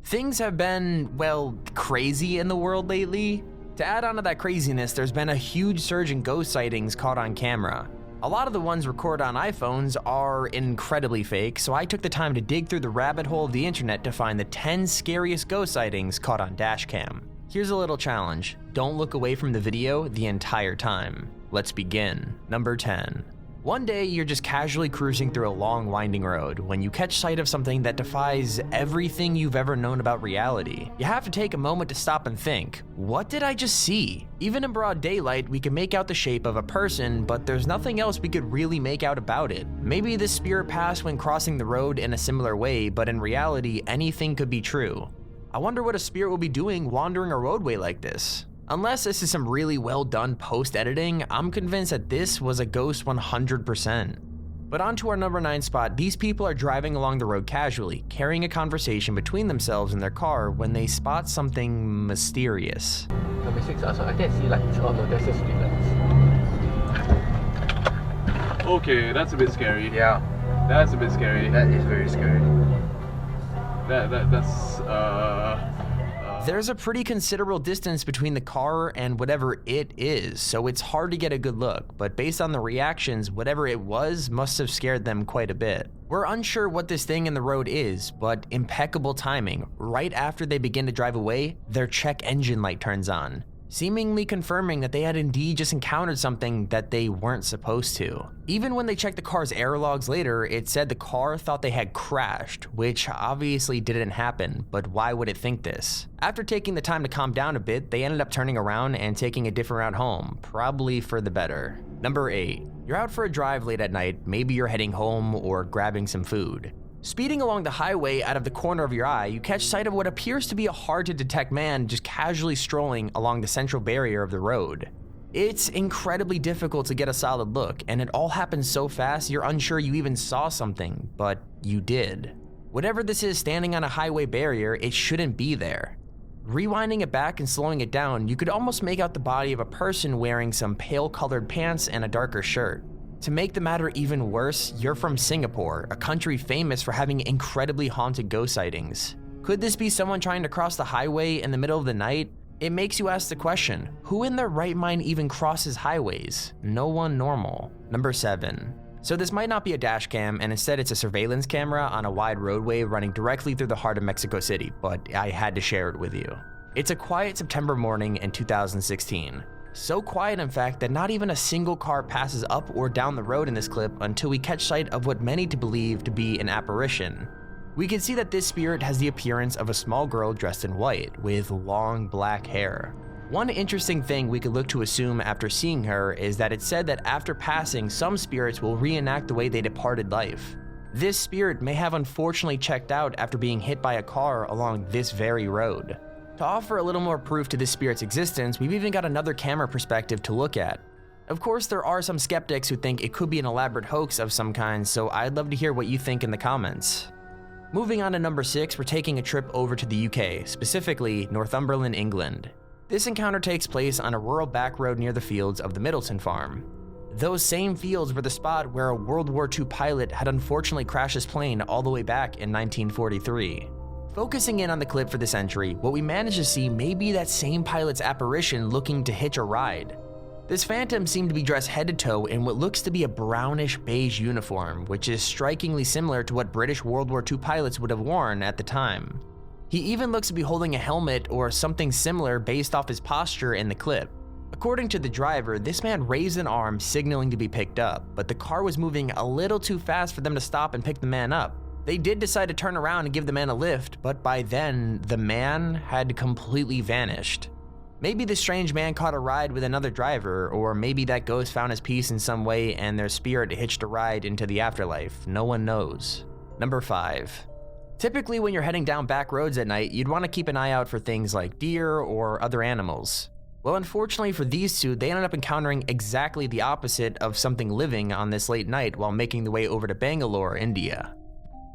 Things have been, well, crazy in the world lately. To add on to that craziness, there's been a huge surge in ghost sightings caught on camera. A lot of the ones recorded on iPhones are incredibly fake, so I took the time to dig through the rabbit hole of the internet to find the 10 scariest ghost sightings caught on Dashcam. Here's a little challenge. Don't look away from the video the entire time. Let's begin. Number 10. One day, you're just casually cruising through a long, winding road when you catch sight of something that defies everything you've ever known about reality. You have to take a moment to stop and think, what did I just see? Even in broad daylight, we can make out the shape of a person, but there's nothing else we could really make out about it. Maybe this spirit passed when crossing the road in a similar way, but in reality, anything could be true. I wonder what a spirit will be doing wandering a roadway like this. Unless this is some really well done post-editing, I'm convinced that this was a ghost 100%. But on to our number 9 spot, these people are driving along the road casually, carrying a conversation between themselves in their car when they spot something mysterious. Number 6 also, I think I see lights. Oh no, that's just street lights. Okay, that's a bit scary. Yeah. That's a bit scary. That is very scary. That's There's a pretty considerable distance between the car and whatever it is, so it's hard to get a good look, but based on the reactions, whatever it was must have scared them quite a bit. We're unsure what this thing in the road is, but impeccable timing. Right after they begin to drive away, their check engine light turns on, seemingly confirming that they had indeed just encountered something that they weren't supposed to. Even when they checked the car's error logs later, it said the car thought they had crashed, which obviously didn't happen, but why would it think this? After taking the time to calm down a bit, they ended up turning around and taking a different route home, probably for the better. Number 8. You're out for a drive late at night, maybe you're heading home or grabbing some food. Speeding along the highway out of the corner of your eye, you catch sight of what appears to be a hard-to-detect man just casually strolling along the central barrier of the road. It's incredibly difficult to get a solid look, and it all happens so fast you're unsure you even saw something, but you did. Whatever this is standing on a highway barrier, it shouldn't be there. Rewinding it back and slowing it down, you could almost make out the body of a person wearing some pale-colored pants and a darker shirt. To make the matter even worse, you're from Singapore, a country famous for having incredibly haunted ghost sightings. Could this be someone trying to cross the highway in the middle of the night? It makes you ask the question, who in their right mind even crosses highways? No one normal. Number 7. So this might not be a dash cam, and instead it's a surveillance camera on a wide roadway running directly through the heart of Mexico City, but I had to share it with you. It's a quiet September morning in 2016. So quiet, in fact, that not even a single car passes up or down the road in this clip until we catch sight of what many to believe to be an apparition. We can see that this spirit has the appearance of a small girl dressed in white, with long black hair. One interesting thing we could look to assume after seeing her is that it's said that after passing, some spirits will reenact the way they departed life. This spirit may have unfortunately checked out after being hit by a car along this very road. To offer a little more proof to this spirit's existence, we've even got another camera perspective to look at. Of course, there are some skeptics who think it could be an elaborate hoax of some kind, so I'd love to hear what you think in the comments. Moving on to number 6, we're taking a trip over to the UK, specifically Northumberland, England. This encounter takes place on a rural back road near the fields of the Middleton farm. Those same fields were the spot where a World War II pilot had unfortunately crashed his plane all the way back in 1943. Focusing in on the clip for this entry, what we managed to see may be that same pilot's apparition looking to hitch a ride. This phantom seemed to be dressed head to toe in what looks to be a brownish beige uniform, which is strikingly similar to what British World War II pilots would have worn at the time. He even looks to be holding a helmet or something similar based off his posture in the clip. According to the driver, this man raised an arm signaling to be picked up, but the car was moving a little too fast for them to stop and pick the man up. They did decide to turn around and give the man a lift, but by then, the man had completely vanished. Maybe the strange man caught a ride with another driver, or maybe that ghost found his peace in some way and their spirit hitched a ride into the afterlife. No one knows. Number 5. Typically when you're heading down back roads at night, you'd want to keep an eye out for things like deer or other animals. Well, unfortunately for these two, they ended up encountering exactly the opposite of something living on this late night while making the way over to Bangalore, India.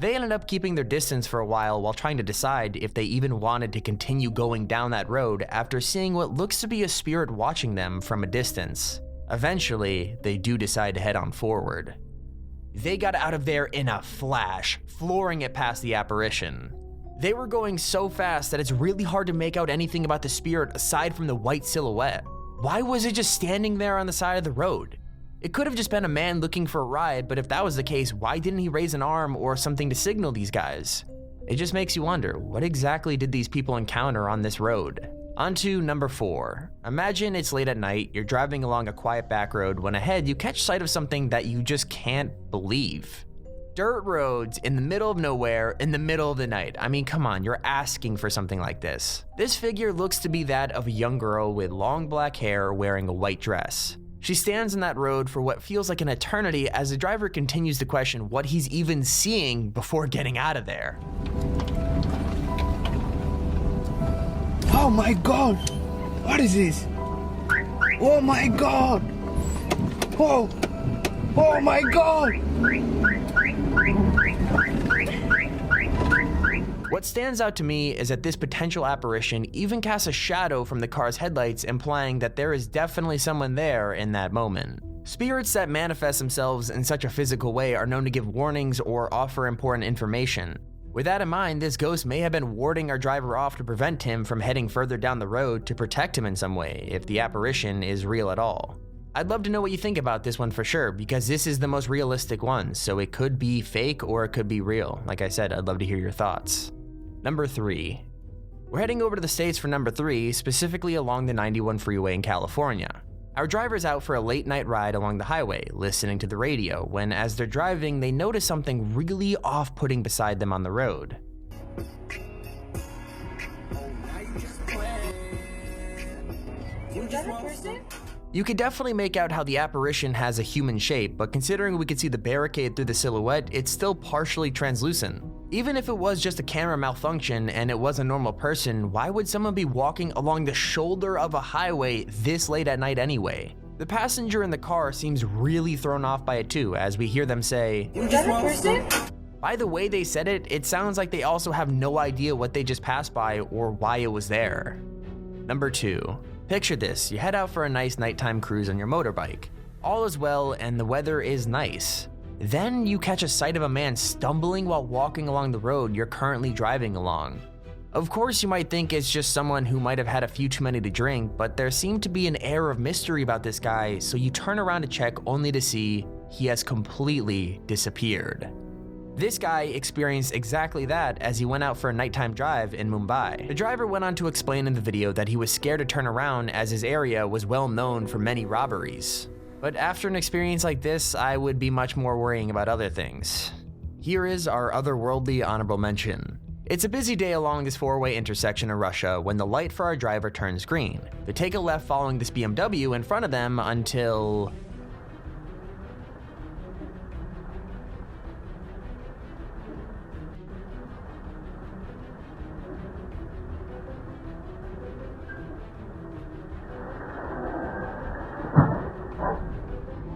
They ended up keeping their distance for a while trying to decide if they even wanted to continue going down that road after seeing what looks to be a spirit watching them from a distance. Eventually, they do decide to head on forward. They got out of there in a flash, flooring it past the apparition. They were going so fast that it's really hard to make out anything about the spirit aside from the white silhouette. Why was it just standing there on the side of the road? It could have just been a man looking for a ride, but if that was the case, why didn't he raise an arm or something to signal these guys? It just makes you wonder, what exactly did these people encounter on this road? On to number 4. Imagine it's late at night, you're driving along a quiet back road when ahead you catch sight of something that you just can't believe. Dirt roads in the middle of nowhere in the middle of the night. I mean, come on, you're asking for something like this. This figure looks to be that of a young girl with long black hair wearing a white dress. She stands on that road for what feels like an eternity as the driver continues to question what he's even seeing before getting out of there. Oh my god! What is this? Oh my god! Oh! Oh my god! What stands out to me is that this potential apparition even casts a shadow from the car's headlights, implying that there is definitely someone there in that moment. Spirits that manifest themselves in such a physical way are known to give warnings or offer important information. With that in mind, this ghost may have been warding our driver off to prevent him from heading further down the road to protect him in some way, if the apparition is real at all. I'd love to know what you think about this one for sure, because this is the most realistic one, so it could be fake or it could be real. Like I said, I'd love to hear your thoughts. Number 3. We're heading over to the States for number 3, specifically along the 91 freeway in California. Our driver's out for a late night ride along the highway, listening to the radio, when as they're driving, they notice something really off-putting beside them on the road. You could definitely make out how the apparition has a human shape, but considering we could see the barricade through the silhouette, it's still partially translucent. Even if it was just a camera malfunction and it was a normal person, why would someone be walking along the shoulder of a highway this late at night anyway? The passenger in the car seems really thrown off by it too, as we hear them say, "Is that a person?" By the way they said it, it sounds like they also have no idea what they just passed by or why it was there. Number 2. Picture this, you head out for a nice nighttime cruise on your motorbike. All is well and the weather is nice. Then you catch a sight of a man stumbling while walking along the road you're currently driving along. Of course you might think it's just someone who might have had a few too many to drink, but there seemed to be an air of mystery about this guy, so you turn around to check only to see he has completely disappeared. This guy experienced exactly that as he went out for a nighttime drive in Mumbai. The driver went on to explain in the video that he was scared to turn around as his area was well known for many robberies. But after an experience like this, I would be much more worrying about other things. Here is our otherworldly honorable mention. It's a busy day along this 4-way intersection in Russia when the light for our driver turns green. They take a left following this BMW in front of them until...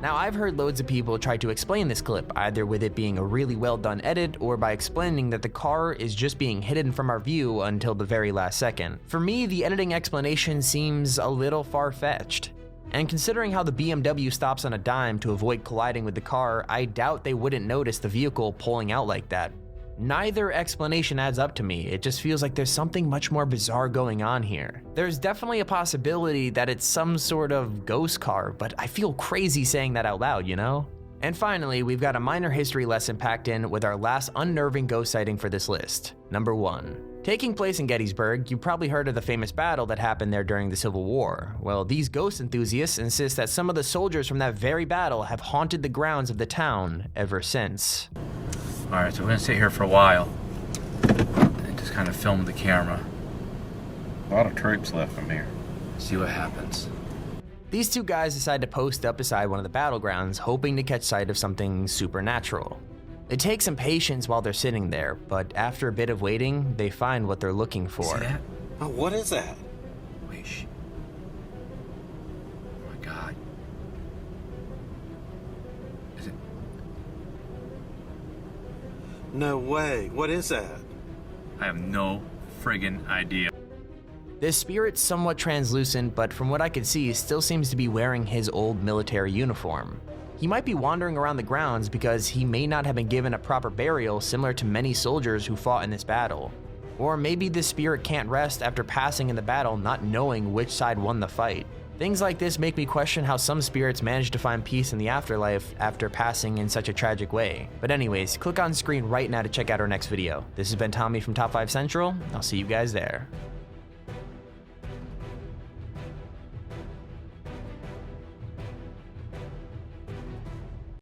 Now, I've heard loads of people try to explain this clip, either with it being a really well done edit or by explaining that the car is just being hidden from our view until the very last second. For me, the editing explanation seems a little far-fetched. And considering how the BMW stops on a dime to avoid colliding with the car, I doubt they wouldn't notice the vehicle pulling out like that. Neither explanation adds up to me, it just feels like there's something much more bizarre going on here. There's definitely a possibility that it's some sort of ghost car, but I feel crazy saying that out loud, you know? And finally, we've got a minor history lesson packed in with our last unnerving ghost sighting for this list. Number 1. Taking place in Gettysburg, you probably heard of the famous battle that happened there during the Civil War. Well, these ghost enthusiasts insist that some of the soldiers from that very battle have haunted the grounds of the town ever since. Alright, so we're gonna sit here for a while and just kind of film the camera. A lot of troops left from here. See what happens. These two guys decide to post up beside one of the battlegrounds, hoping to catch sight of something supernatural. It takes some patience while they're sitting there, but after a bit of waiting, they find what they're looking for. See that? Oh, what is that? Wait, shh. Oh my god. Is it? No way. What is that? I have no friggin' idea. This spirit's somewhat translucent, but from what I could see, still seems to be wearing his old military uniform. He might be wandering around the grounds because he may not have been given a proper burial similar to many soldiers who fought in this battle. Or maybe the spirit can't rest after passing in the battle, not knowing which side won the fight. Things like this make me question how some spirits manage to find peace in the afterlife after passing in such a tragic way. But anyways, click on screen right now to check out our next video. This has been Tommy from Top 5 Central. I'll see you guys there.